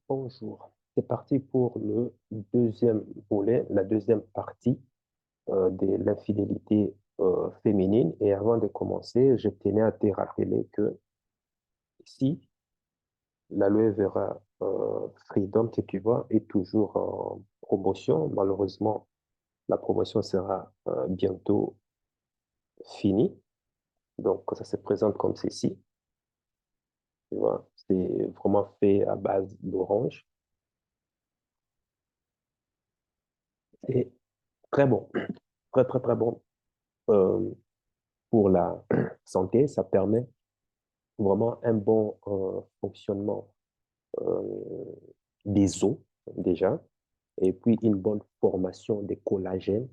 Bonjour, c'est parti pour le deuxième volet, la deuxième partie de l'infidélité féminine. Et avant de commencer, je tenais à te rappeler que si l'aloe vera Freedom que tu vois est toujours en promotion, malheureusement, la promotion sera bientôt finie. Donc, ça se présente comme ceci, tu vois. C'est vraiment fait à base d'orange. C'est très bon, très, très, très bon. Euh, pour la santé, ça permet vraiment un bon fonctionnement euh, des os déjà, et puis une bonne formation des collagènes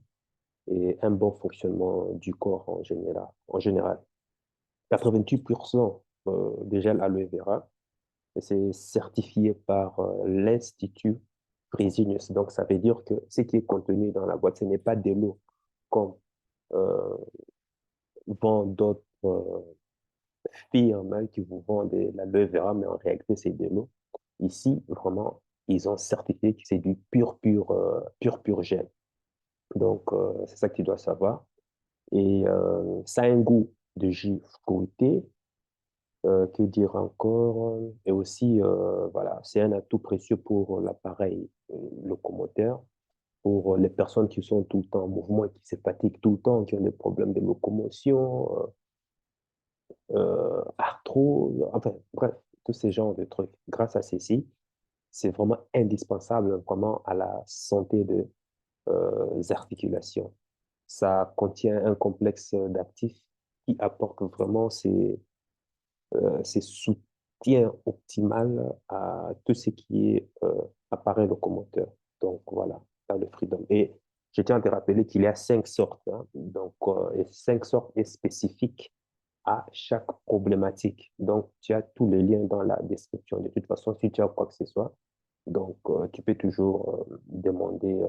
et un bon fonctionnement du corps en général. En général, 88% de gel aloe vera, et c'est certifié par l'Institut Fresenius. Donc, ça veut dire que ce qui est contenu dans la boîte, ce n'est pas de l'eau comme euh, vend d'autres firmes qui vous vendent de l'aloe vera, mais en réalité, c'est de l'eau. Ici, vraiment, ils ont certifié que c'est du pur gel. Donc, c'est ça que tu dois savoir. Et ça a un goût de jus fruité, que dire encore? Et aussi, voilà, c'est un atout précieux pour l'appareil locomoteur, pour les personnes qui sont tout le temps en mouvement et qui se fatiguent tout le temps, qui ont des problèmes de locomotion, arthrose, enfin, bref, tous ces genres de trucs. Grâce à ceci, c'est vraiment indispensable vraiment à la santé des articulations. Ça contient un complexe d'actifs qui apporte vraiment ces soutiens optimal à tout ce qui est appareil locomoteur. Donc voilà, dans le Freedom. Et je tiens à te rappeler qu'il y a 5 sortes, hein, donc, et 5 sortes est spécifiques à chaque problématique. Donc, tu as tous les liens dans la description. De toute façon, si tu as quoi que ce soit, donc tu peux toujours demander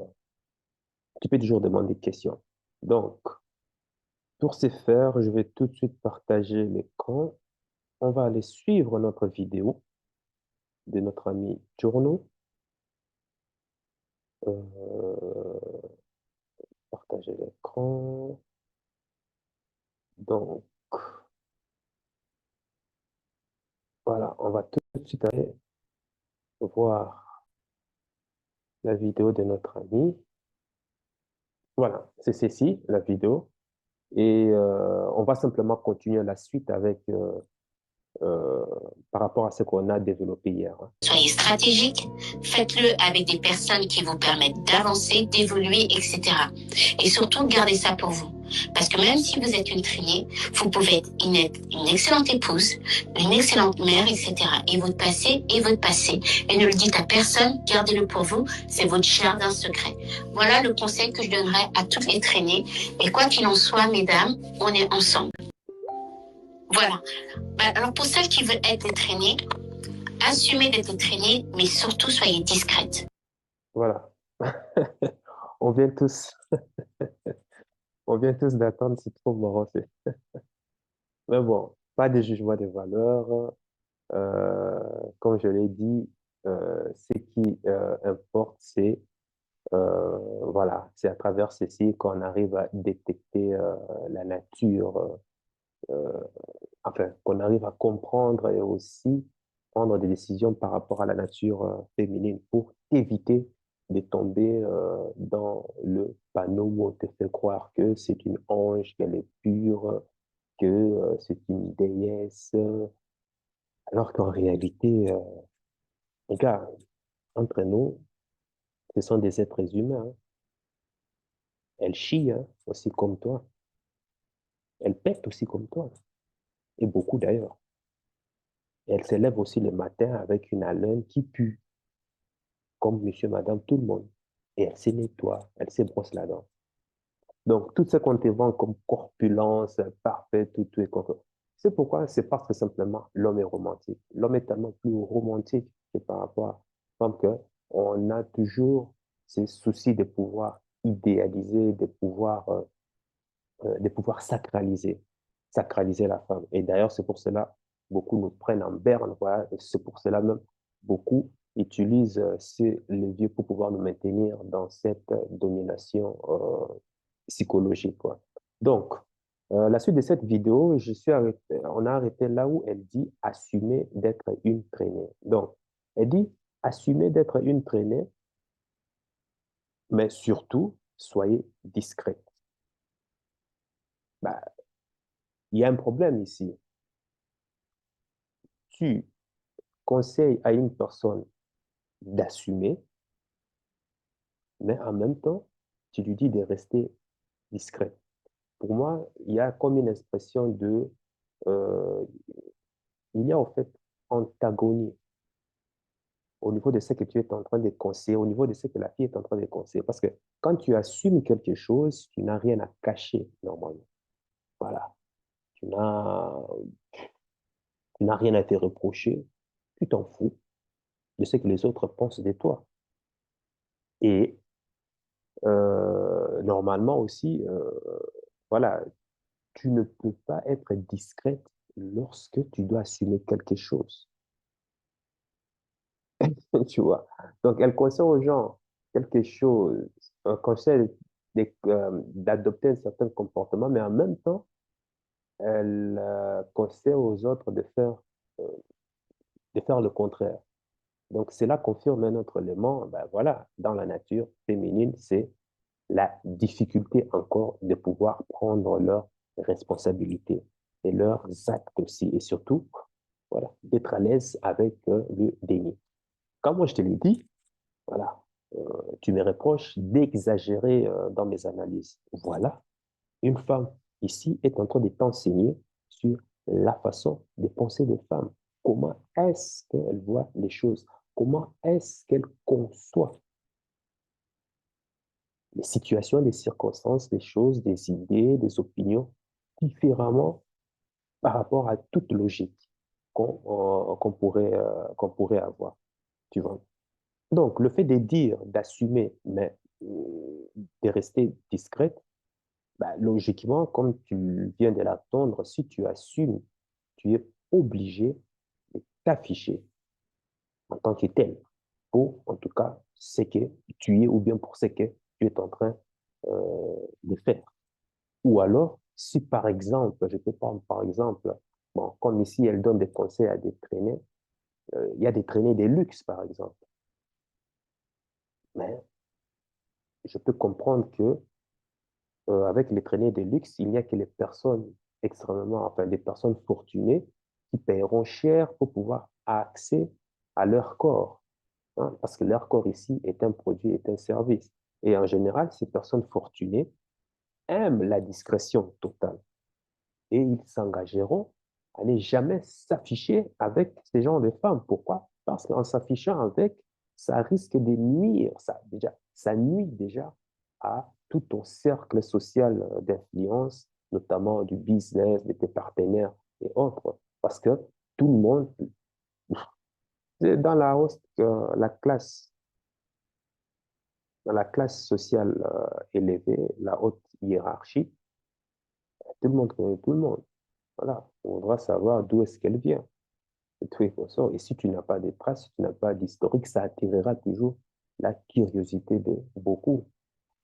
question. Donc, pour ce faire, je vais tout de suite partager l'écran. On va aller suivre notre vidéo de notre ami Journo. Partager l'écran. Donc, voilà, on va tout de suite aller voir la vidéo de notre ami. Voilà, c'est ceci, la vidéo. Et on va simplement continuer la suite avec euh, par rapport à ce qu'on a développé hier, hein. Soyez stratégique, faites-le avec des personnes qui vous permettent d'avancer, d'évoluer, etc. Et surtout, gardez ça pour vous. Parce que même si vous êtes une traînée, vous pouvez être une excellente épouse, une excellente mère, etc. Et votre passé est votre passé. Et ne le dites à personne, gardez-le pour vous, c'est votre jardin secret. Voilà le conseil que je donnerais à toutes les traînées. Et quoi qu'il en soit, mesdames, on est ensemble. Voilà. Alors pour celles qui veulent être des traînées, assumez d'être traînée, mais surtout soyez discrète. Voilà. On vient tous, on vient tous d'attendre, c'est trop marrant. Mais bon, pas de jugement de valeur. Euh, Comme je l'ai dit, ce qui importe, c'est voilà, c'est à travers ceci qu'on arrive à détecter la nature, enfin, qu'on arrive à comprendre et aussi prendre des décisions par rapport à la nature féminine pour éviter de tomber dans le panneau où on te fait croire que c'est une ange, qu'elle est pure, que c'est une déesse, alors qu'en réalité, les gars, entre nous, ce sont des êtres humains, hein. Elles chient, hein, aussi comme toi. Elles pètent aussi comme toi, et beaucoup d'ailleurs. Et elles se lèvent aussi le matin avec une haleine qui pue, comme monsieur, madame, tout le monde. Et elles se nettoient, elles se brossent la dent. Donc, tout ce qu'on te vend comme corpulence parfaite, tout est correct. C'est pourquoi? C'est parce que simplement l'homme est romantique. L'homme est tellement plus romantique que par rapport à comme que on a toujours ces soucis de pouvoir idéaliser, de pouvoir sacraliser la femme. Et d'ailleurs, c'est pour cela beaucoup nous prennent en berne. Voilà. C'est pour cela même beaucoup utilisent ces leviers pour pouvoir nous maintenir dans cette domination psychologique, quoi. Donc, la suite de cette vidéo, on a arrêté là où elle dit assumer d'être une traînée. Donc, elle dit assumer d'être une traînée, mais surtout, soyez discrète. Bah, il y a un problème ici. Tu conseilles à une personne d'assumer, mais en même temps, tu lui dis de rester discrète. Pour moi, il y a comme une expression euh, il y a en fait antagonie au niveau de ce que tu es en train de conseiller, au niveau de ce que la fille est en train de conseiller. Parce que quand tu assumes quelque chose, tu n'as rien à cacher normalement. Voilà. Tu n'as, tu n'as rien à te reprocher. Tu t'en fous de ce que les autres pensent de toi. Et normalement aussi, voilà, tu ne peux pas être discrète lorsque tu dois assumer quelque chose. Tu vois. Donc, elle conseille aux gens quelque chose, un conseil d'adopter un certain comportement, mais en même temps, elle conseille aux autres euh, de faire le contraire. Donc, cela confirme un autre élément. Ben voilà, dans la nature féminine, c'est la difficulté encore de pouvoir prendre leurs responsabilités et leurs actes aussi, et surtout, voilà, d'être à l'aise avec le déni. Comme moi, je te l'ai dit, voilà, tu me reproches d'exagérer dans mes analyses. Voilà, une femme ici est en train de t'enseigner sur la façon de penser des femmes. Comment est-ce qu'elle voit les choses? Comment est-ce qu'elle conçoit les situations, les circonstances, les choses, des idées, des opinions différemment par rapport à toute logique qu'on pourrait avoir, tu vois. Donc, le fait de dire, d'assumer, mais de rester discrète, bah, logiquement, comme tu viens de l'attendre, si tu assumes, tu es obligé de t'afficher en tant que tel pour, en tout cas, ce que tu es ou bien pour ce que tu es en train de faire. Ou alors, si par exemple, je peux prendre par exemple, bon, comme ici, elle donne des conseils à des traînées, il y a des traînées de luxe, par exemple. Mais je peux comprendre que avec les traînées de luxe, il n'y a que les personnes extrêmement, enfin, des personnes fortunées qui paieront cher pour pouvoir accès à leur corps, hein, parce que leur corps ici est un produit, est un service. Et en général, ces personnes fortunées aiment la discrétion totale et ils s'engageront à ne jamais s'afficher avec ces genres de femmes. Pourquoi? Parce qu'en s'affichant avec, ça risque de nuire, ça nuit déjà à tout ton cercle social d'influence, notamment du business, de tes partenaires et autres. Parce que tout le monde, dans dans la classe sociale élevée, la haute hiérarchie, tout le monde connaît tout le monde. Voilà, on voudra savoir d'où est-ce qu'elle vient. Et tout est consort. Et si tu n'as pas de traces, si tu n'as pas d'historique, ça attirera toujours la curiosité de beaucoup.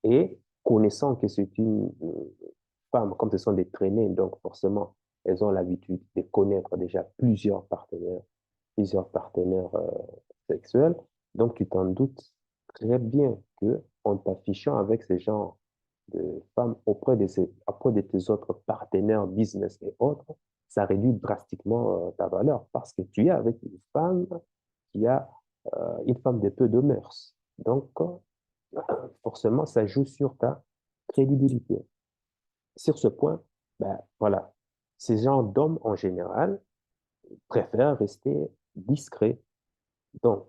Et connaissant que c'est une femme, comme ce sont des traînées, donc forcément, elles ont l'habitude de connaître déjà plusieurs partenaires sexuels. Donc, tu t'en doutes très bien que en t'affichant avec ces genres de femmes auprès de tes autres partenaires business et autres, ça réduit drastiquement ta valeur parce que tu es avec une femme qui a une femme de peu de mœurs. Donc, forcément, ça joue sur ta crédibilité. Sur ce point, ben, voilà, ces gens d'hommes en général préfèrent rester discrets. Donc,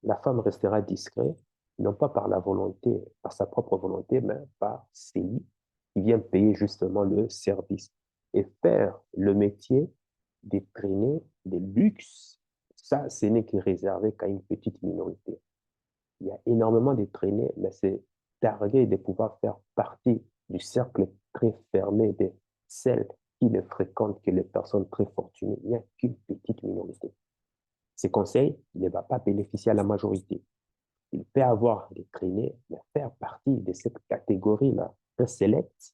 la femme restera discrète, non pas par la volonté, par sa propre volonté, mais par celui qui vient payer justement le service. Et faire le métier des traînées, des luxes, ça, ce n'est que réservé qu'à une petite minorité. Il y a énormément de traînées, mais c'est targué de pouvoir faire partie du cercle très fermé de celles qui ne fréquentent que les personnes très fortunées. Il n'y a qu'une petite minorité. Ces conseils ne vont pas bénéficier à la majorité. Il peut avoir des traînées, mais faire partie de cette catégorie-là, très sélecte,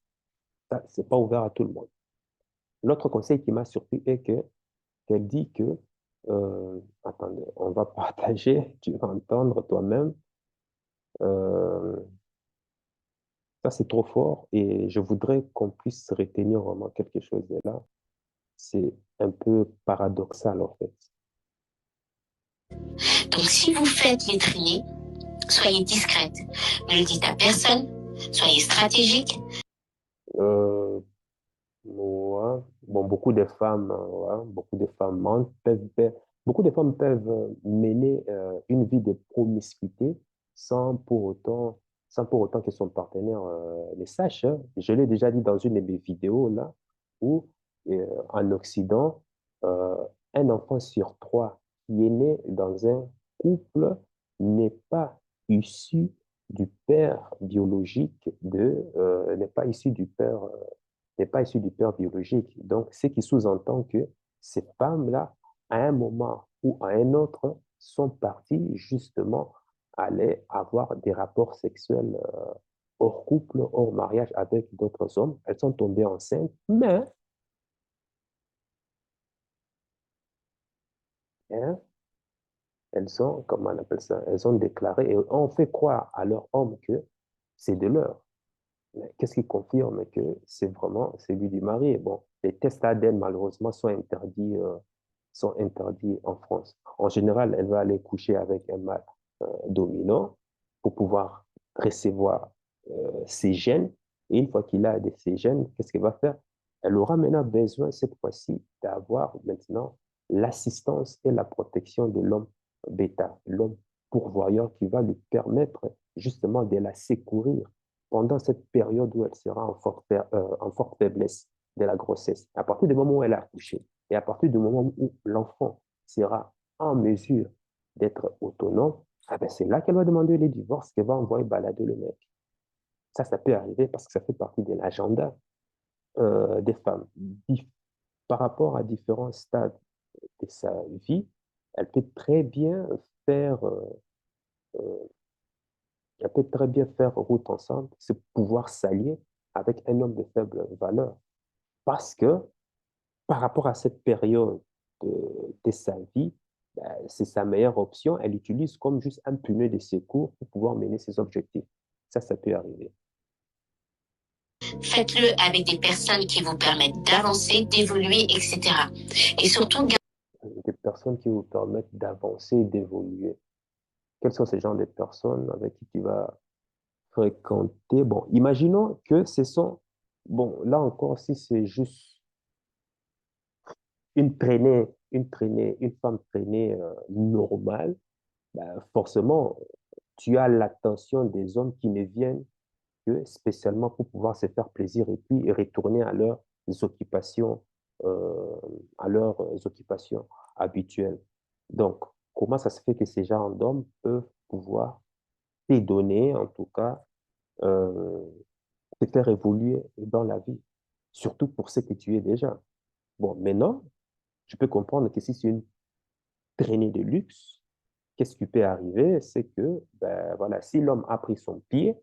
ça, c'est pas ouvert à tout le monde. L'autre conseil qui m'a surpris est que qu'elle dit que, attendez, on va partager, tu vas entendre toi-même. Euh, Ça, c'est trop fort et je voudrais qu'on puisse retenir vraiment quelque chose de là. C'est un peu paradoxal, en fait. Donc si vous faites les traînées, soyez discrète. Ne le dites à personne. Soyez stratégique. Euh, ouais. Bon, beaucoup de femmes, ouais, beaucoup de femmes mentent, beaucoup de femmes peuvent mener une vie de promiscuité sans pour autant, sans pour autant que son partenaire le sache, hein. Je l'ai déjà dit dans une de mes vidéos là, où en Occident, euh, un enfant sur trois qui est né dans un couple n'est pas issu du père biologique n'est pas issu du père n'est pas issu du père biologique. Donc, ce qui sous-entend que ces femmes-là, à un moment ou à un autre, sont parties justement aller avoir des rapports sexuels hors couple, hors mariage avec d'autres hommes. Elles sont tombées enceintes, mais hein, elles ont, comment on appelle ça, elles ont déclaré et on fait croire à leur homme que c'est de leur. Mais qu'est-ce qui confirme que c'est vraiment celui du mari? Bon, les tests ADN, malheureusement, sont interdits en France. En général, elle va aller coucher avec un mâle dominant pour pouvoir recevoir ses gènes. Et une fois qu'il a ces gènes, qu'est-ce qu'elle va faire? Elle aura maintenant besoin, cette fois-ci, d'avoir maintenant l'assistance et la protection de l'homme bêta, l'homme pourvoyeur qui va lui permettre justement de la secourir pendant cette période où elle sera en forte faiblesse de la grossesse. À partir du moment où elle a accouché, et à partir du moment où l'enfant sera en mesure d'être autonome, ah ben c'est là qu'elle va demander le divorce, qu'elle va envoyer balader le mec. Ça peut arriver parce que ça fait partie de l'agenda des femmes. Par rapport à différents stades de sa vie, elle peut très bien faire, euh, elle peut très bien faire route ensemble, se pouvoir s'allier avec un homme de faible valeur. Parce que par rapport à cette période de sa vie, ben, c'est sa meilleure option. Elle l'utilise comme juste un pneu de secours pour pouvoir mener ses objectifs. Ça peut arriver. Faites-le avec des personnes qui vous permettent d'avancer, d'évoluer, etc. Et surtout, Des personnes qui vous permettent d'avancer et d'évoluer. Quels sont ces genres de personnes avec qui tu vas fréquenter? Bon, imaginons que ce sont, bon, là encore, si c'est juste une femme traînée normale, ben, forcément, tu as l'attention des hommes qui ne viennent que spécialement pour pouvoir se faire plaisir et puis retourner occupations, euh, à leurs occupations habituelles. Donc, comment ça se fait que ces genres d'hommes peuvent pouvoir te donner, en tout cas, euh, te faire évoluer dans la vie, surtout pour ce que tu es déjà. Bon, maintenant, je peux comprendre que si c'est une traînée de luxe, qu'est-ce qui peut arriver? C'est que, ben, voilà, si l'homme a pris son pied,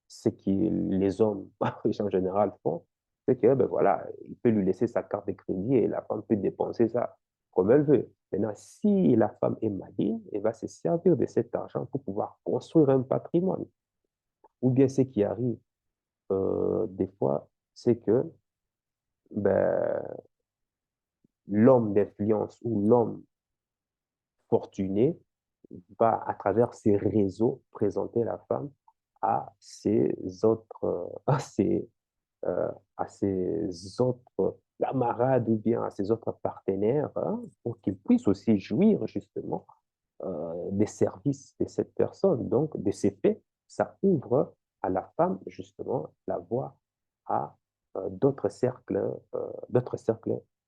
ce que les hommes riches en général font, c'est que, ben voilà, il peut lui laisser sa carte de crédit et la femme peut dépenser ça comme elle veut. Maintenant, si la femme est maligne, elle va se servir de cet argent pour pouvoir construire un patrimoine. Ou bien ce qui arrive des fois, c'est que ben, l'homme d'influence ou l'homme fortuné va, à travers ses réseaux, présenter la femme à ses autres, euh, à ses autres camarades ou bien à ses autres partenaires, hein, pour qu'ils puissent aussi jouir justement des services de cette personne. Donc, de ces faits, ça ouvre à la femme justement la voie à d'autres cercles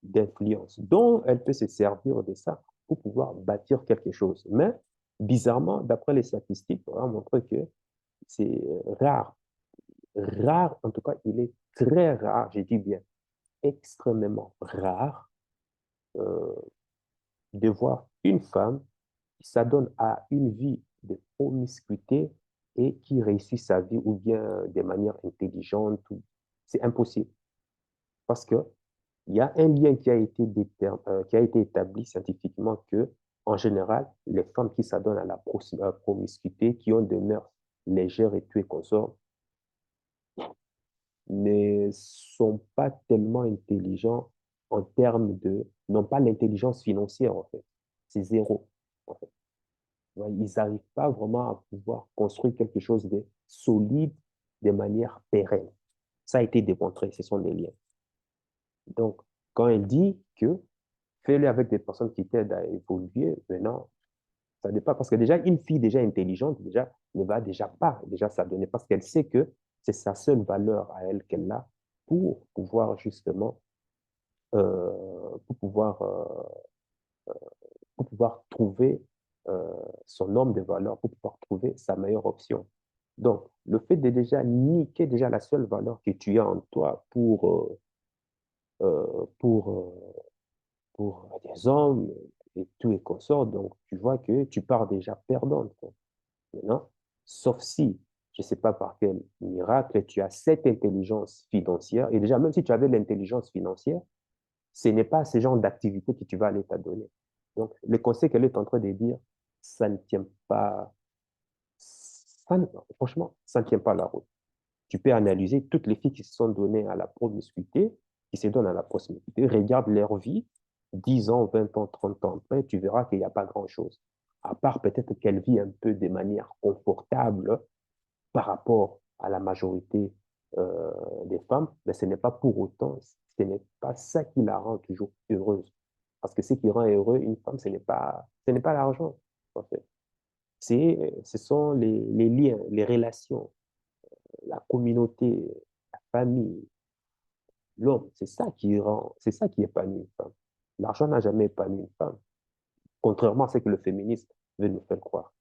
d'influence, dont elle peut se servir de ça pour pouvoir bâtir quelque chose. Mais bizarrement, d'après les statistiques, on va montrer que c'est rare. Rare, en tout cas, il est très rare, je dis bien extrêmement rare, euh, de voir une femme qui s'adonne à une vie de promiscuité et qui réussit sa vie ou bien de manière intelligente, c'est impossible. Parce que il y a un lien qui a été établi scientifiquement que, en général, les femmes qui s'adonnent à la promiscuité, qui ont des mœurs légères et tout et consorts, ne sont pas tellement intelligents en termes n'ont pas l'intelligence financière, en fait. C'est zéro, en fait. Ouais, ils n'arrivent pas vraiment à pouvoir construire quelque chose de solide de manière pérenne. Ça a été démontré, ce sont des liens. Donc, quand elle dit que fais-le avec des personnes qui t'aident à évoluer, maintenant, ça dépend. Parce que déjà, une fille déjà intelligente, déjà, ne va déjà pas déjà s'adonner parce qu'elle sait que c'est sa seule valeur à elle qu'elle a pour pouvoir justement, pour pouvoir, pour pouvoir trouver son homme de valeur, pour pouvoir trouver sa meilleure option. Donc, le fait de déjà niquer déjà la seule valeur que tu as en toi euh, pour, euh, pour des hommes et tout et consorts, donc tu vois que tu pars déjà perdante, quoi. Maintenant, sauf si, je ne sais pas par quel miracle, tu as cette intelligence financière, et déjà, même si tu avais l'intelligence financière, ce n'est pas ce genre d'activité que tu vas aller t'adonner. Donc, le conseil qu'elle est en train de dire, ça ne tient pas, franchement, ça ne tient pas la route. Tu peux analyser toutes les filles qui se sont données à la promiscuité, qui se donnent à la promiscuité, regarde leur vie, 10 ans, 20 ans, 30 ans après, tu verras qu'il n'y a pas grand-chose. À part peut-être qu'elle vit un peu de manière confortable par rapport à la majorité des femmes, mais ce n'est pas pour autant, ce n'est pas ça qui la rend toujours heureuse. Parce que ce qui rend heureux une femme, ce n'est pas l'argent, en fait. Ce sont les liens, les relations, la communauté, la famille, l'homme. C'est ça qui épanouit une femme. L'argent n'a jamais épanoui une femme, contrairement à ce que le féminisme veut nous faire croire.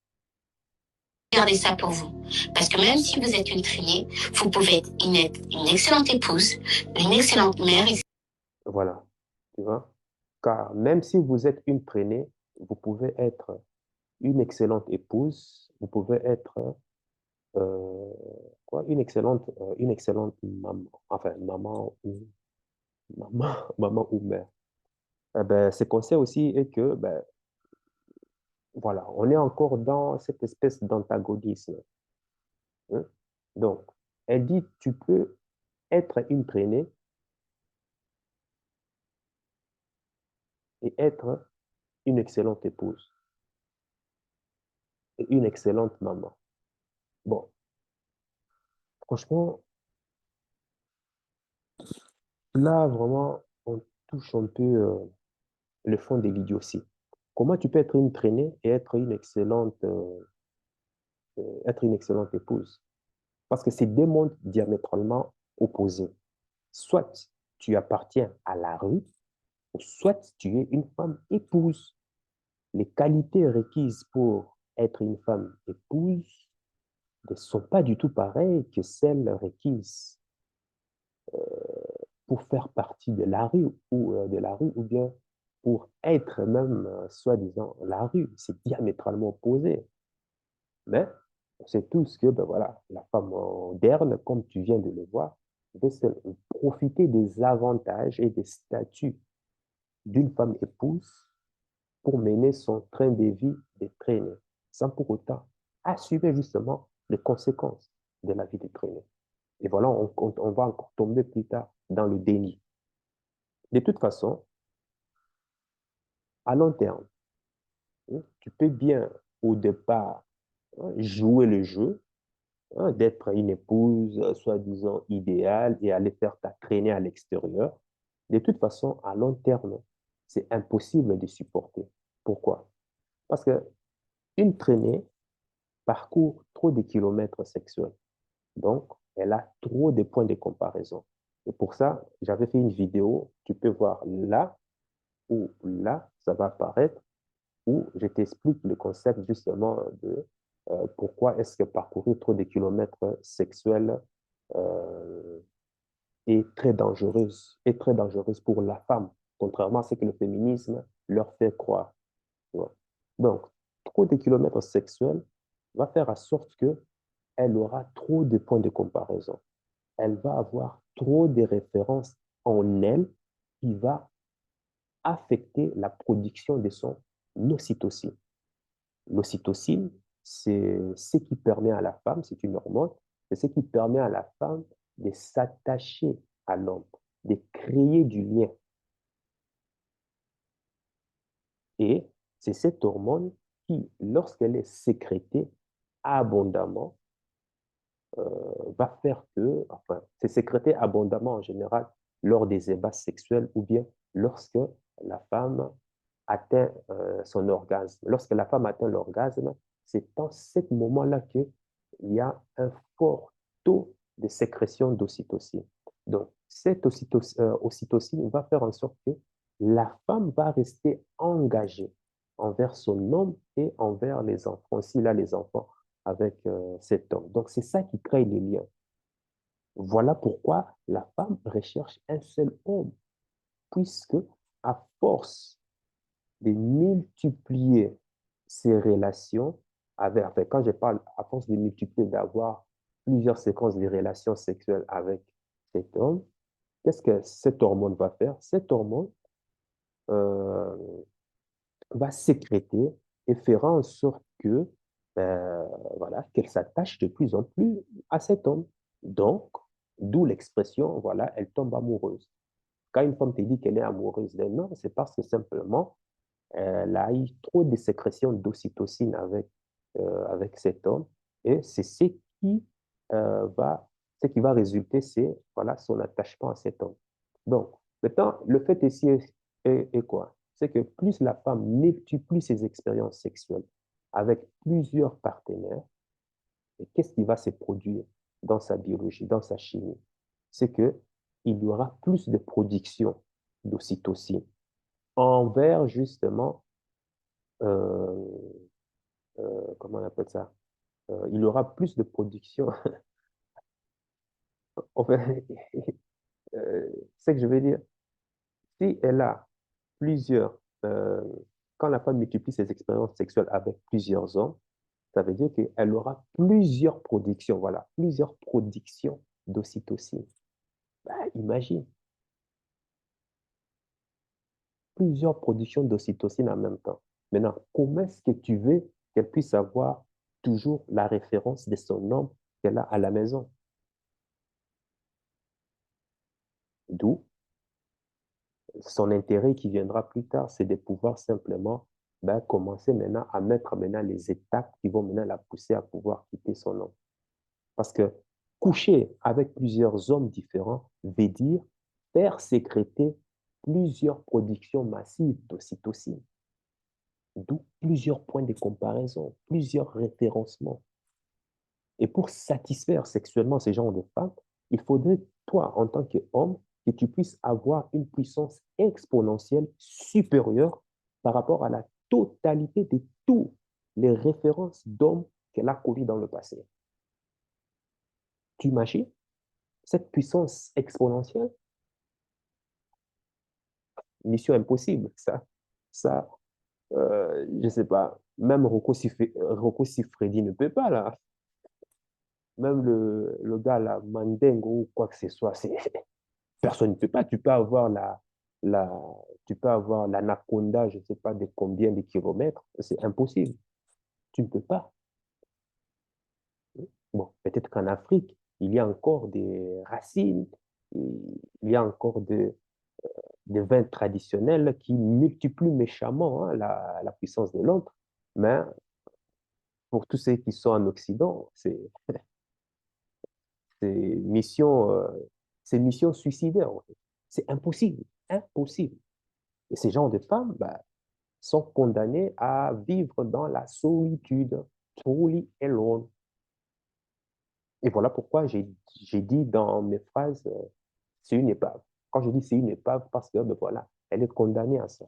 Gardez ça pour vous. Parce que même si vous êtes une triée, vous pouvez être une excellente épouse, une excellente mère. Voilà, tu vois. Car même si vous êtes une traînée, vous pouvez être une excellente épouse, vous pouvez être euh, quoi, une excellente maman, enfin maman, maman ou mère. Eh ben, ce conseil aussi est que ben, voilà, on est encore dans cette espèce d'antagonisme, hein. Donc, elle dit, tu peux être une traînée et être une excellente épouse et une excellente maman. Bon, franchement, là, vraiment, on touche un peu le fond de l'idiotie. Comment tu peux être une traînée et être une excellente épouse? Parce que c'est deux mondes diamétralement opposés. Soit tu appartiens à la rue, ou soit tu es une femme épouse. Les qualités requises pour être une femme épouse ne sont pas du tout pareilles que celles requises pour faire partie de la rue ou bien pour être même, soi-disant, la rue. C'est diamétralement opposé. Mais on sait tous que, ben voilà, la femme moderne, comme tu viens de le voir, veut profiter des avantages et des statuts d'une femme épouse pour mener son train de vie de traînée, sans pour autant assumer justement les conséquences de la vie de traînée. Et voilà, on va encore tomber plus tard dans le déni. De toute façon, à long terme, hein, tu peux bien au départ jouer le jeu, hein, d'être une épouse soi-disant idéale et aller faire ta traînée à l'extérieur. De toute façon, à long terme, c'est impossible de supporter. Pourquoi? Parce que une traînée parcourt trop de kilomètres sexuels. Donc, elle a trop de points de comparaison. Et pour ça, j'avais fait une vidéo, tu peux voir là ou là, ça va apparaître, où je t'explique le concept justement de pourquoi est-ce que parcourir trop de kilomètres sexuels euh, est très dangereuse pour la femme, contrairement à ce que le féminisme leur fait croire. Ouais. Donc, trop de kilomètres sexuels va faire en sorte que elle aura trop de points de comparaison. Elle va avoir trop de références en elle qui va affecter la production de son ocytocine. L'ocytocine, c'est ce qui permet à la femme, c'est une hormone, c'est ce qui permet à la femme de s'attacher à l'homme, de créer du lien. Et c'est cette hormone qui, lorsqu'elle est sécrétée abondamment, va faire que, enfin, c'est sécrété abondamment en général lors des ébats sexuels ou bien lorsque la femme atteint son orgasme. Lorsque la femme atteint l'orgasme, c'est dans ce moment-là qu'il y a un fort taux de sécrétion d'ocytocine. Donc, cette ocytocine va faire en sorte que la femme va rester engagée envers son homme et envers les enfants, s'il a les enfants avec cet homme. Donc, c'est ça qui crée les liens. Voilà pourquoi la femme recherche un seul homme, puisque à force de multiplier ces relations avec, enfin, quand je parle à force de multiplier, d'avoir plusieurs séquences de relations sexuelles avec cet homme, qu'est-ce que cette hormone va faire? Cette hormone euh, va sécréter et fera en sorte que, voilà, qu'elle s'attache de plus en plus à cet homme. Donc, d'où l'expression, voilà, elle tombe amoureuse. Quand une femme te dit qu'elle est amoureuse d'un homme, c'est parce que simplement, elle a eu trop de sécrétion d'ocytocine avec cet homme. Et c'est qui va, ce qui va résulter, c'est voilà, son attachement à cet homme. Donc, maintenant, le fait ici est quoi? C'est que plus la femme multiplie ses expériences sexuelles avec plusieurs partenaires, et qu'est-ce qui va se produire dans sa biologie, dans sa chimie? C'est que il y aura plus de production d'ocytocine envers justement euh, comment on appelle ça? Il y aura plus de production. En fait, c'est que je veux dire, si elle a plusieurs, quand la femme multiplie ses expériences sexuelles avec plusieurs hommes, ça veut dire qu'elle aura plusieurs productions, voilà, plusieurs productions d'ocytocine. Ben, imagine, plusieurs productions d'ocytocine en même temps. Maintenant, comment est-ce que tu veux qu'elle puisse avoir toujours la référence de son homme qu'elle a à la maison? D'où son intérêt qui viendra plus tard, c'est de pouvoir simplement commencer maintenant à mettre maintenant les étapes qui vont maintenant la pousser à pouvoir quitter son homme. Parce que coucher avec plusieurs hommes différents veut dire faire sécréter plusieurs productions massives d'ocytocine, d'où plusieurs points de comparaison, plusieurs référencements. Et pour satisfaire sexuellement ces genres de femmes, il faudrait, toi, en tant qu'homme, que tu puisses avoir une puissance exponentielle supérieure par rapport à la totalité de toutes les références d'hommes qu'elle a connus dans le passé. Tu imagines cette puissance exponentielle? Mission impossible, ça je ne sais pas, même Rocco Siffredi ne peut pas, là. Même le gars, là, Mandingo ou quoi que ce soit, personne ne peut pas. La, tu peux avoir l'anaconda, je ne sais pas de combien de kilomètres. C'est impossible. Tu ne peux pas. Bon, peut-être qu'en Afrique, il y a encore des racines, il y a encore des vins traditionnels qui multiplient méchamment hein, la puissance de l'autre. Mais pour tous ceux qui sont en Occident, c'est mission, euh, c'est mission suicidaire. En fait. C'est impossible. Impossible. Et ces genres de femmes, sont condamnés à vivre dans la solitude, truly alone. Et voilà pourquoi j'ai dit dans mes phrases, c'est une épave. Quand je dis c'est une épave, parce que voilà, elle est condamnée à ça.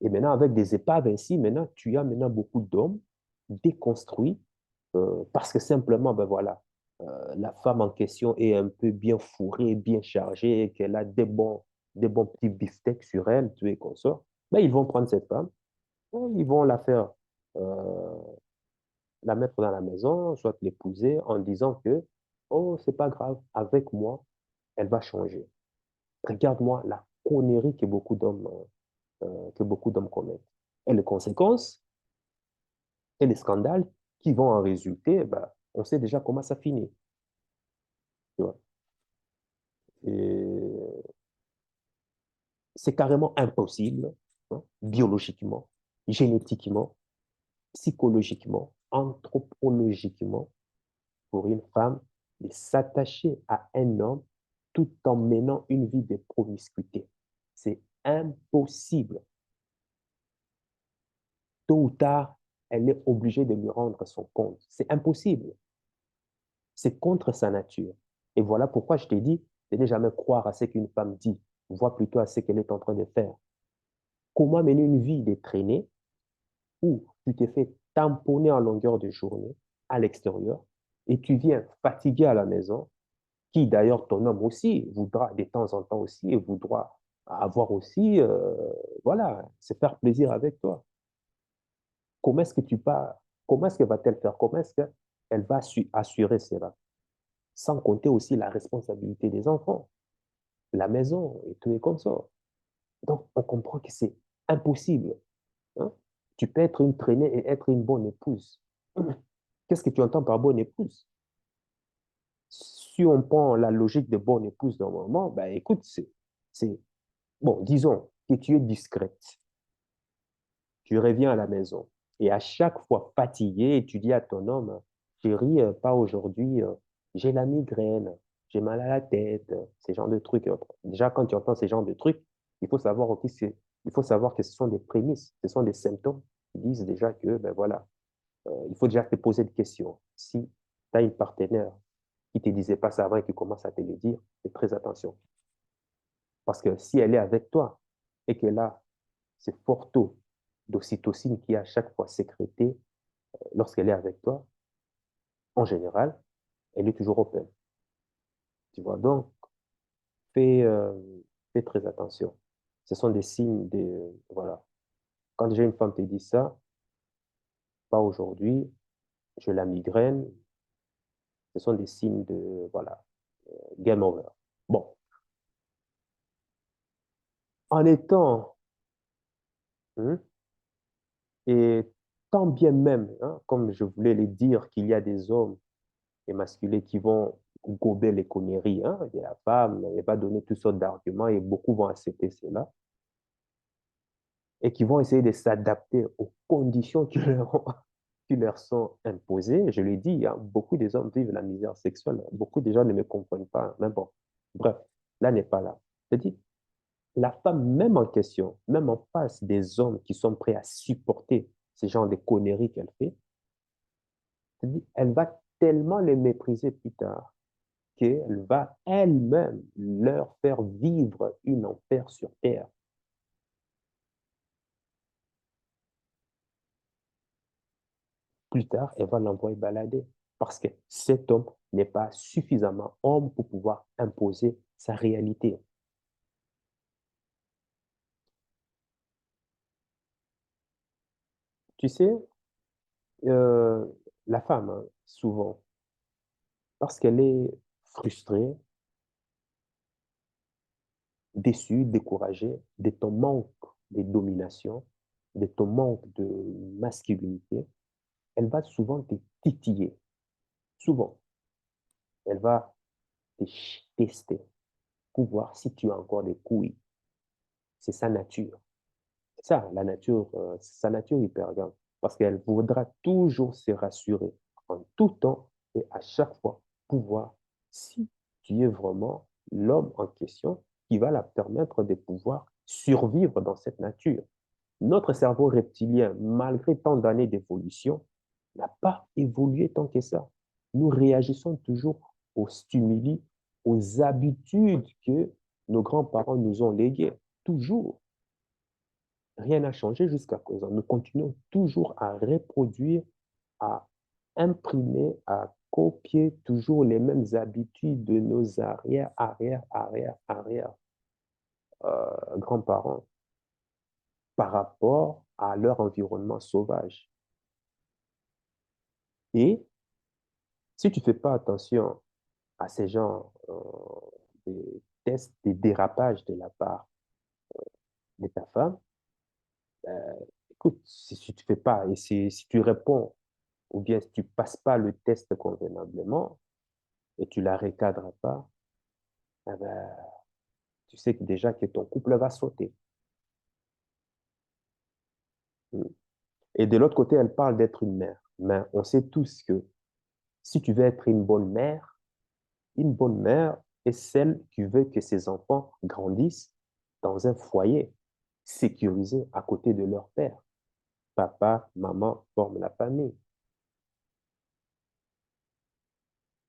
Et maintenant, avec des épaves ainsi, maintenant, tu as maintenant beaucoup d'hommes déconstruits parce que simplement, voilà, la femme en question est un peu bien fourrée, bien chargée, qu'elle a des bons petits beefsteaks sur elle, tu es consort. Ben, ils vont prendre cette femme Ils vont la faire, euh, la mettre dans la maison, soit l'épouser en disant que, oh, c'est pas grave, avec moi, elle va changer. Regarde-moi la connerie que beaucoup d'hommes commettent. Et les conséquences et les scandales qui vont en résulter, ben, on sait déjà comment ça finit. Tu vois. Et c'est carrément impossible, hein, biologiquement, génétiquement, psychologiquement, anthropologiquement, pour une femme de s'attacher à un homme tout en menant une vie de promiscuité. C'est impossible. Tôt ou tard, elle est obligée de lui rendre son compte. C'est impossible. C'est contre sa nature. Et voilà pourquoi je t'ai dit de ne jamais croire à ce qu'une femme dit, vois plutôt à ce qu'elle est en train de faire. Comment mener une vie de traînée où tu te fais tamponner en longueur de journée à l'extérieur et tu viens fatigué à la maison, qui d'ailleurs ton homme aussi voudra de temps en temps aussi et voudra avoir aussi, voilà, se faire plaisir avec toi. Comment est-ce que tu vas, comment est-ce que va-t-elle faire? Comment est-ce qu'elle va assurer cela? Sans compter aussi la responsabilité des enfants, la maison et tout et comme ça. Donc, on comprend que c'est impossible. Hein. Tu peux être une traînée et être une bonne épouse. Qu'est-ce que tu entends par bonne épouse? Si on prend la logique de bonne épouse normalement, ben écoute, bon, disons que tu es discrète. Tu reviens à la maison et à chaque fois fatigué, tu dis à ton homme, chérie, pas aujourd'hui, j'ai la migraine, j'ai mal à la tête, ces genres de trucs. Déjà, quand tu entends ces genres de trucs, il faut savoir, ok, il faut savoir que ce sont des prémices, ce sont des symptômes qui disent déjà que, ben voilà, il faut déjà te poser des questions. Si tu as une partenaire qui ne te disait pas ça avant et qui commence à te le dire, fais très attention. Parce que si elle est avec toi et que là, c'est fort tôt d'ocytocine qui est à chaque fois sécrétée lorsqu'elle est avec toi, en général, elle est toujours open. Tu vois, donc, fais, euh, fais très attention. Ce sont des signes de, voilà. Quand déjà une femme te dit ça, pas aujourd'hui, j'ai la migraine, ce sont des signes de, voilà, game over. Bon, en étant, hein, et tant bien même, hein, comme je voulais le dire, qu'il y a des hommes émasculés qui vont gober les conneries, hein, de la femme, elle va donner toutes sortes d'arguments et beaucoup vont accepter cela et qui vont essayer de s'adapter aux conditions qui leur sont imposées. Je l'ai dit, hein, beaucoup des hommes vivent la misère sexuelle. Beaucoup de gens ne me comprennent pas. Hein, mais bon, bref, là n'est pas là. C'est-à-dire, la femme, même en question, même en face des hommes qui sont prêts à supporter ce genre de conneries qu'elle fait, c'est-à-dire, elle va tellement les mépriser plus tard qu'elle va elle-même leur faire vivre une enfer sur terre. Plus tard, elle va l'envoyer balader parce que cet homme n'est pas suffisamment homme pour pouvoir imposer sa réalité. Tu sais, euh, la femme, hein, souvent, parce qu'elle est frustrée, déçue, découragée de ton manque de domination, de ton manque de masculinité, elle va souvent te titiller. Souvent, elle va te tester pour voir si tu as encore des couilles. C'est sa nature. C'est ça, la nature, c'est sa nature hypergame. Parce qu'elle voudra toujours se rassurer en tout temps et à chaque fois pour voir si tu es vraiment l'homme en question qui va la permettre de pouvoir survivre dans cette nature. Notre cerveau reptilien, malgré tant d'années d'évolution, n'a pas évolué tant que ça. Nous réagissons toujours aux stimuli, aux habitudes que nos grands-parents nous ont léguées. Toujours. Rien n'a changé jusqu'à présent. Nous continuons toujours à reproduire, à imprimer, à copier toujours les mêmes habitudes de nos arrière, arrière, arrière, arrière grands-parents par rapport à leur environnement sauvage. Et si tu ne fais pas attention à ces genres de tests, des dérapages de la part de ta femme, euh, écoute, si tu ne fais pas, et si tu réponds, ou bien si tu ne passes pas le test convenablement, et tu ne la recadres pas, eh ben, tu sais que déjà que ton couple va sauter. Et de l'autre côté, elle parle d'être une mère. Mais on sait tous que si tu veux être une bonne mère est celle qui veut que ses enfants grandissent dans un foyer sécurisé à côté de leur père. Papa, maman forment la famille.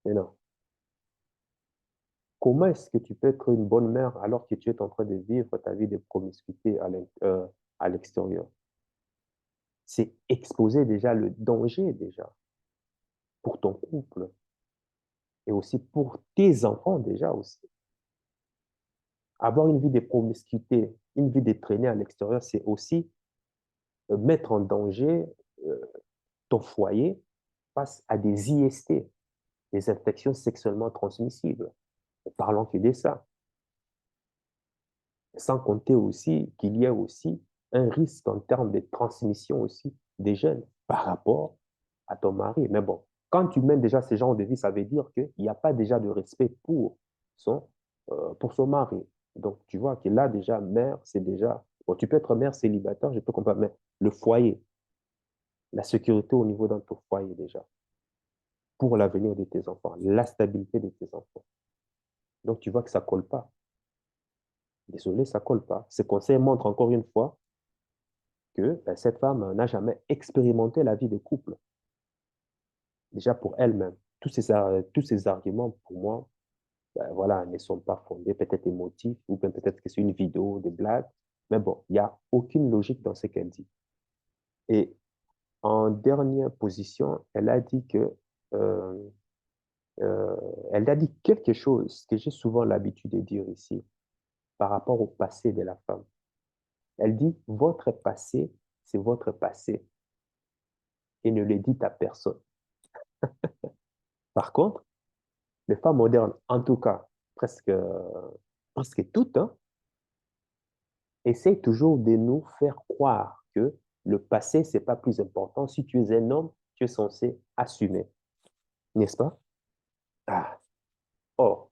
Mais non. Comment est-ce que tu peux être une bonne mère alors que tu es en train de vivre ta vie de promiscuité à l'extérieur? C'est exposer déjà le danger déjà pour ton couple et aussi pour tes enfants déjà aussi. Avoir une vie de promiscuité, une vie de traîner à l'extérieur, c'est aussi mettre en danger euh, ton foyer face à des IST, des infections sexuellement transmissibles. Parlons que de ça. Sans compter aussi qu'il y a aussi un risque en termes de transmission aussi des jeunes par rapport à ton mari. Mais bon, quand tu mènes déjà ce genre de vie, ça veut dire qu'il n'y a pas déjà de respect pour son mari. Donc, tu vois que là, déjà, mère, c'est déjà... Bon, tu peux être mère célibataire, je peux comprendre, mais le foyer, la sécurité au niveau de ton foyer déjà, pour l'avenir de tes enfants, la stabilité de tes enfants. Donc, tu vois que ça colle pas. Désolé, ça colle pas. Ce conseil montre encore une fois que ben, cette femme n'a jamais expérimenté la vie de couple, déjà pour elle-même. Tous ces arguments, pour moi, ben, voilà, ne sont pas fondés, peut-être émotifs, ou bien peut-être que c'est une vidéo, des blagues. Mais bon, il n'y a aucune logique dans ce qu'elle dit. Et en dernière position, elle a dit euh, euh, elle a dit quelque chose que j'ai souvent l'habitude de dire ici par rapport au passé de la femme. Elle dit, votre passé, c'est votre passé et ne le dites à personne. Par contre, les femmes modernes, en tout cas, presque toutes, hein, essayent toujours de nous faire croire que le passé, c'est pas plus important. Si tu es un homme, tu es censé assumer, n'est-ce pas? Ah. Or,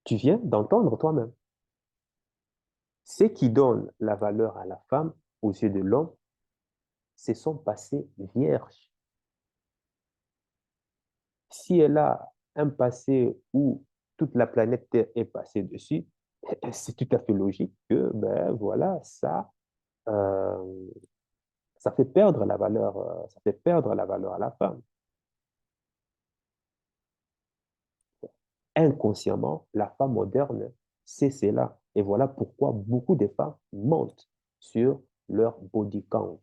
tu viens d'entendre toi-même. Ce qui donne la valeur à la femme aux yeux de l'homme, c'est son passé vierge. Si elle a un passé où toute la planète Terre est passée dessus, c'est tout à fait logique que, ben voilà, euh, ça fait perdre la valeur, ça fait perdre la valeur à la femme. Inconsciemment, la femme moderne sait cela. Et voilà pourquoi beaucoup de femmes mentent sur leur body count,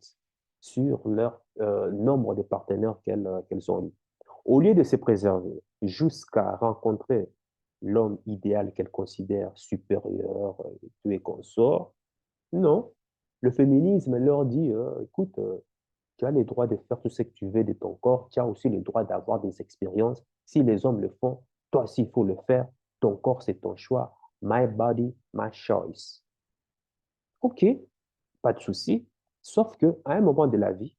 sur leur nombre de partenaires qu'elles ont eu. Au lieu de se préserver jusqu'à rencontrer l'homme idéal qu'elles considèrent supérieur et tout et consort, non. Le féminisme leur dit, écoute, tu as le droit de faire tout ce que tu veux de ton corps, tu as aussi le droit d'avoir des expériences. Si les hommes le font, toi aussi, il faut le faire. Ton corps, c'est ton choix. My body, my choice. OK, pas de souci. Sauf que à un moment de la vie,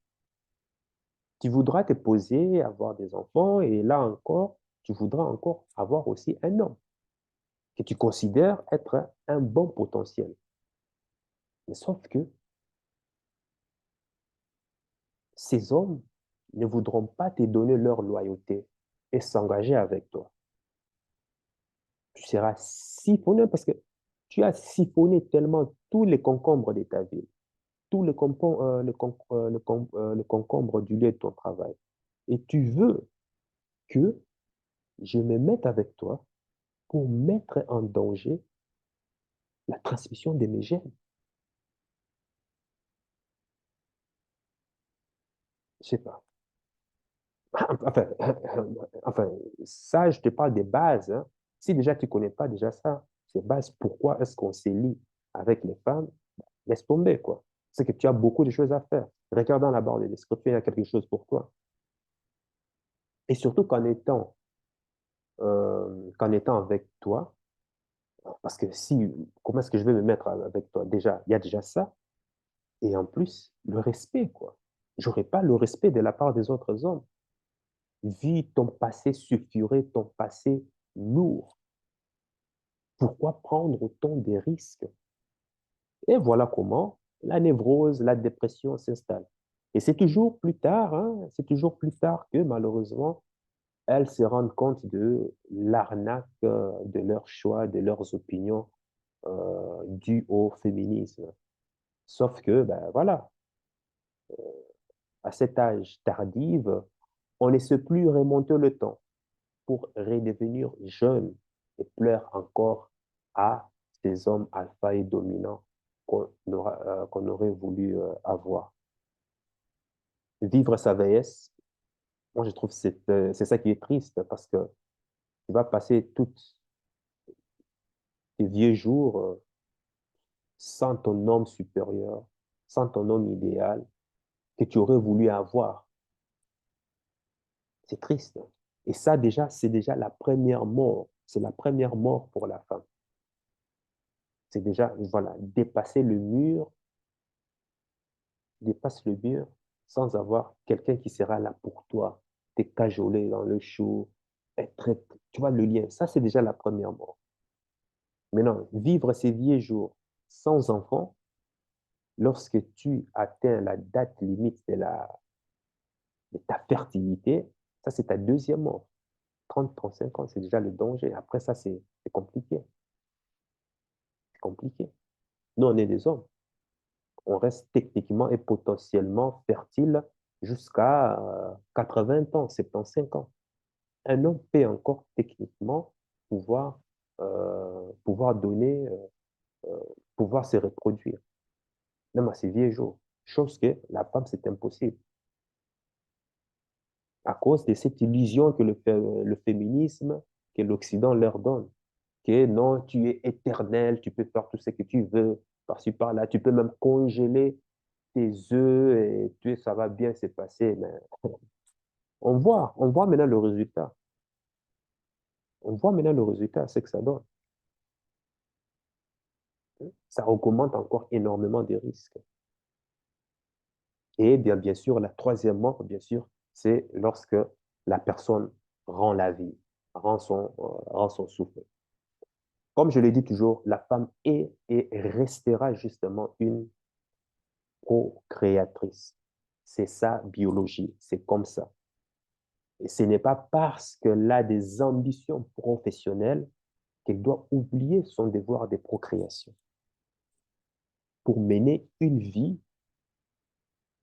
tu voudras te poser, avoir des enfants, et là encore, tu voudras encore avoir aussi un homme que tu considères être un bon potentiel. Mais sauf que ces hommes ne voudront pas te donner leur loyauté et s'engager avec toi. Tu seras siphonné parce que tu as siphonné tellement tous les concombres de ta vie, tous les concombres du lieu de ton travail. Et tu veux que je me mette avec toi pour mettre en danger la transmission de mes gènes. Je sais pas. Enfin, enfin, ça, je te parle des bases, hein. Si déjà tu connais pas déjà ça, ces bases, pourquoi est-ce qu'on s'élit avec les femmes? Laisse tomber, quoi. C'est que tu as beaucoup de choses à faire. Regarde dans la barre de description, il y a quelque chose pour toi. Et surtout qu'en étant avec toi, parce que si, comment est-ce que je vais me mettre avec toi? Déjà, il y a déjà ça. Et en plus, le respect, quoi. J'aurais pas le respect de la part des autres hommes. Vis ton passé sulfuré, ton passé lourd. Pourquoi prendre autant de risques? Et voilà comment la névrose, la dépression s'installe. Et c'est toujours plus tard, hein, c'est toujours plus tard que malheureusement, elles se rendent compte de l'arnaque de leurs choix, de leurs opinions dues au féminisme. Sauf que, ben voilà, à cet âge tardif, on ne sait plus remonter le temps pour redevenir jeune et pleure encore à ces hommes alpha et dominants qu'on aurait voulu avoir. Vivre sa vieillesse, moi je trouve que c'est ça qui est triste parce que tu vas passer tous tes vieux jours sans ton homme supérieur, sans ton homme idéal que tu aurais voulu avoir. C'est triste. Et ça déjà, c'est déjà la première mort. C'est la première mort pour la femme. C'est déjà, voilà, dépasse le mur sans avoir quelqu'un qui sera là pour toi, te cajoler dans le chou, être, tu vois, le lien. Ça, c'est déjà la première mort. Maintenant, vivre ces vieux jours sans enfant, lorsque tu atteins la date limite de ta fertilité, ça, c'est ta deuxième mort. 30, 35 ans, c'est déjà le danger. Après ça, c'est compliqué. C'est compliqué. Nous, on est des hommes. On reste techniquement et potentiellement fertile jusqu'à 80 ans, 75 ans. Un homme peut encore techniquement pouvoir donner, pouvoir se reproduire, même à ses vieux jours. Chose que la femme, c'est impossible. À cause de cette illusion que le féminisme, que l'Occident leur donne. Que non, tu es éternel, tu peux faire tout ce que tu veux, par-ci, par-là. Tu peux même congeler tes œufs et ça va bien se passer. Mais on voit maintenant le résultat. On voit maintenant le résultat, c'est que ça donne. Ça augmente encore énormément des risques. Et bien sûr, la troisième mort, bien sûr, c'est lorsque la personne rend la vie, rend son souffle. Comme je le dis toujours, la femme est et restera justement une procréatrice. C'est sa biologie, c'est comme ça. Et ce n'est pas parce qu'elle a des ambitions professionnelles qu'elle doit oublier son devoir de procréation pour mener une vie,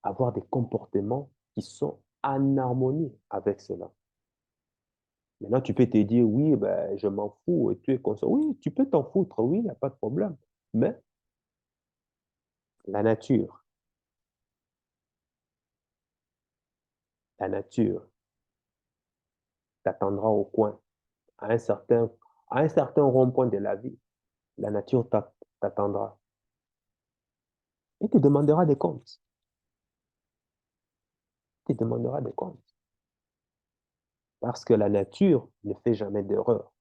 avoir des comportements qui sont en harmonie avec cela. Maintenant, tu peux te dire, oui, ben, je m'en fous et tu es comme ça. Oui, tu peux t'en foutre, oui, il n'y a pas de problème. Mais la nature, la nature t'attendra au coin, à un certain, à un certain rond-point de la vie. La nature t'attendra et te demandera des comptes. Te demandera des comptes. Parce que la nature ne fait jamais d'erreur.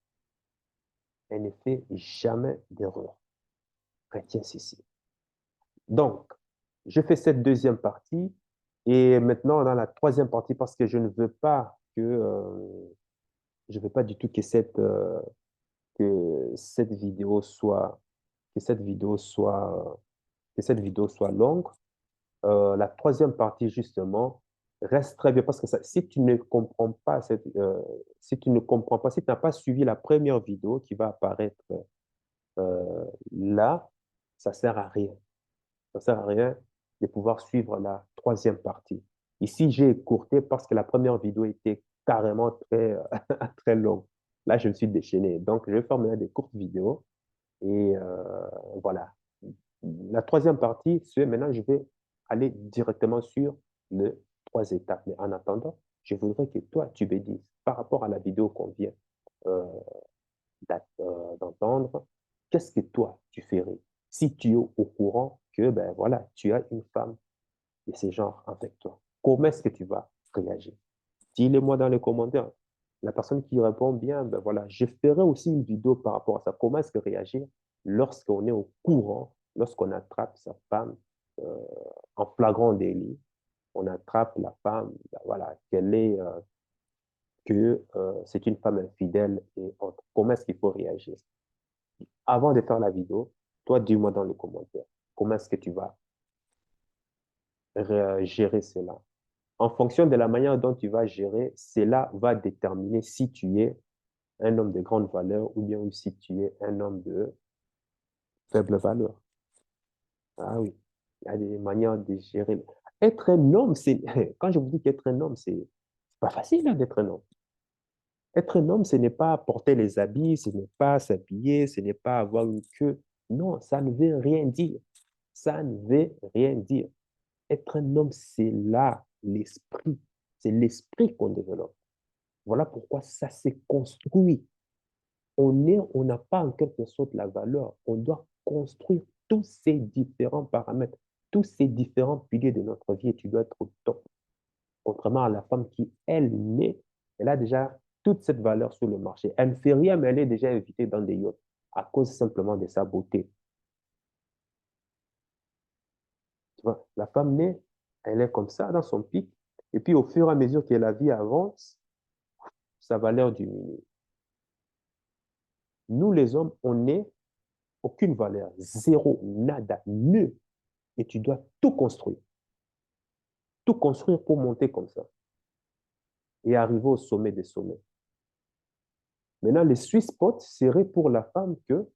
Elle ne fait jamais d'erreur. Retiens ceci. Donc, je fais cette deuxième partie et maintenant dans la troisième partie parce que je veux pas du tout que cette vidéo soit que cette vidéo soit que cette vidéo soit longue. La troisième partie justement reste très bien parce que si tu ne comprends pas si tu ne comprends pas, si tu n'as pas suivi la première vidéo qui va apparaître là, ça sert à rien. Ça sert à rien de pouvoir suivre la troisième partie. Ici, j'ai écourté parce que la première vidéo était carrément très longue. Là, je me suis déchaîné. Donc, je vais faire maintenant des courtes vidéos. Et voilà. La troisième partie, c'est maintenant, je vais aller directement sur les trois étapes. Mais en attendant, je voudrais que toi, tu me dises, par rapport à la vidéo qu'on vient euh, d'entendre, qu'est-ce que toi, tu ferais si tu es au courant que, ben voilà, tu as une femme de ce genre avec toi. Comment est-ce que tu vas réagir? Dis-le-moi dans les commentaires. La personne qui répond bien, ben voilà, je ferai aussi une vidéo par rapport à ça. Comment est-ce que réagir lorsqu'on est au courant, lorsqu'on attrape sa femme euh, en flagrant délit, on attrape la femme, ben voilà, que c'est une femme infidèle et autres. Comment est-ce qu'il faut réagir? Avant de faire la vidéo, toi, dis-moi dans les commentaires, comment est-ce que tu vas gérer cela? En fonction de la manière dont tu vas gérer, cela va déterminer si tu es un homme de grande valeur ou bien si tu es un homme de faible valeur. Ah oui, il y a des manières de gérer. Être un homme, c'est, quand je vous dis qu'être un homme, c'est pas facile hein, d'être un homme. Être un homme, ce n'est pas porter les habits, ce n'est pas s'habiller, ce n'est pas avoir une queue. Non, ça ne veut rien dire. Ça ne veut rien dire. Être un homme, c'est là l'esprit. C'est l'esprit qu'on développe. Voilà pourquoi ça s'est construit. On n'a pas en quelque sorte la valeur. On doit construire tous ces différents paramètres, tous ces différents piliers de notre vie et tu dois être au top. Contrairement à la femme qui, elle, naît, elle a déjà toute cette valeur sur le marché. Elle ne fait rien, mais elle est déjà invitée dans des yachts à cause simplement de sa beauté. Tu vois, la femme née, elle est comme ça, dans son pic. Et puis, au fur et à mesure que la vie avance, sa valeur diminue. Nous, les hommes, on n'est aucune valeur, zéro, nada, nul. Et tu dois tout construire pour monter comme ça et arriver au sommet des sommets. Maintenant, les sweet spots seraient pour la femme que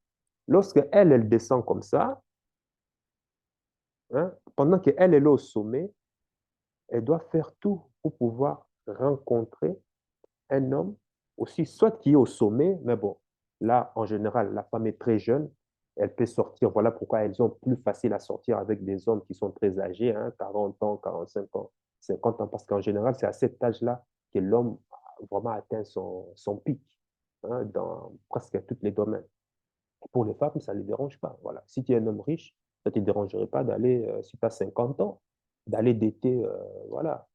lorsque elle descend comme ça, hein, pendant qu'elle est là au sommet, elle doit faire tout pour pouvoir rencontrer un homme aussi, soit qui est au sommet, mais bon, là, en général, la femme est très jeune, elle peut sortir, voilà pourquoi elles ont plus facile à sortir avec des hommes qui sont très âgés, hein, 40 ans, 45 ans, 50 ans, parce qu'en général, c'est à cet âge-là que l'homme vraiment atteint son pic, hein, dans presque tous les domaines. Pour les femmes, ça ne les dérange pas. Voilà. Si tu es un homme riche, ça ne te dérangerait pas d'aller, si tu as 50 ans, d'aller dater, voilà,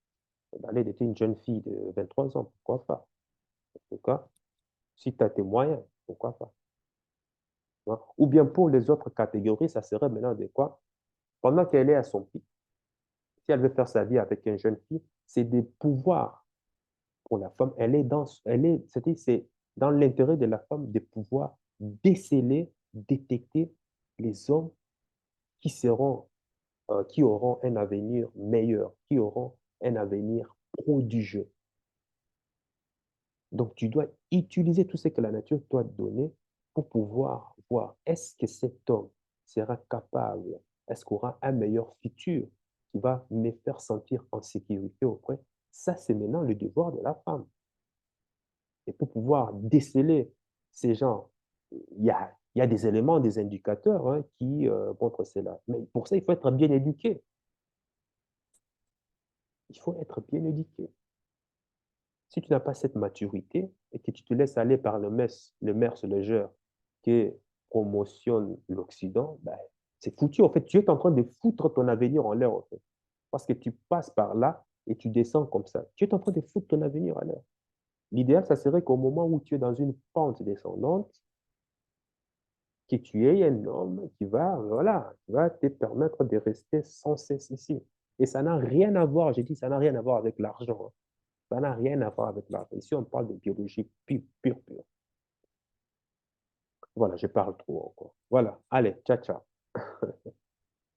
d'aller dater une jeune fille de 23 ans, pourquoi pas? En tout cas, si tu as tes moyens, pourquoi pas? Hein. Ou bien pour les autres catégories, ça serait maintenant de quoi? Pendant qu'elle est à son pic, si elle veut faire sa vie avec une jeune fille, c'est des pouvoirs pour la femme. C'est dans l'intérêt de la femme de pouvoir déceler, détecter les hommes qui seront, qui auront un avenir meilleur, qui auront un avenir prodigieux. Donc, tu dois utiliser tout ce que la nature doit te donner pour pouvoir voir est-ce que cet homme sera capable, est-ce qu'il aura un meilleur futur qui va me faire sentir en sécurité auprès. Ça, c'est maintenant le devoir de la femme. Et pour pouvoir déceler ces gens, il y a des éléments, des indicateurs hein, qui montrent cela. Mais pour ça, il faut être bien éduqué. Il faut être bien éduqué. Si tu n'as pas cette maturité et que tu te laisses aller par le mercenaire qui promotionne l'Occident, ben, c'est foutu. En fait, tu es en train de foutre ton avenir en l'air, en fait. Parce que tu passes par là et tu descends comme ça. Tu es en train de foutre ton avenir en l'air. L'idéal, ça serait qu'au moment où tu es dans une pente descendante, que tu aies un homme qui va, voilà, qui va te permettre de rester sans cesse ici. Et ça n'a rien à voir, j'ai dit, ça n'a rien à voir avec l'argent. Hein. Ça n'a rien à voir avec l'argent. Ici, on parle de biologie pure, pure, pure. Voilà, je parle trop encore. Voilà, allez, ciao, ciao.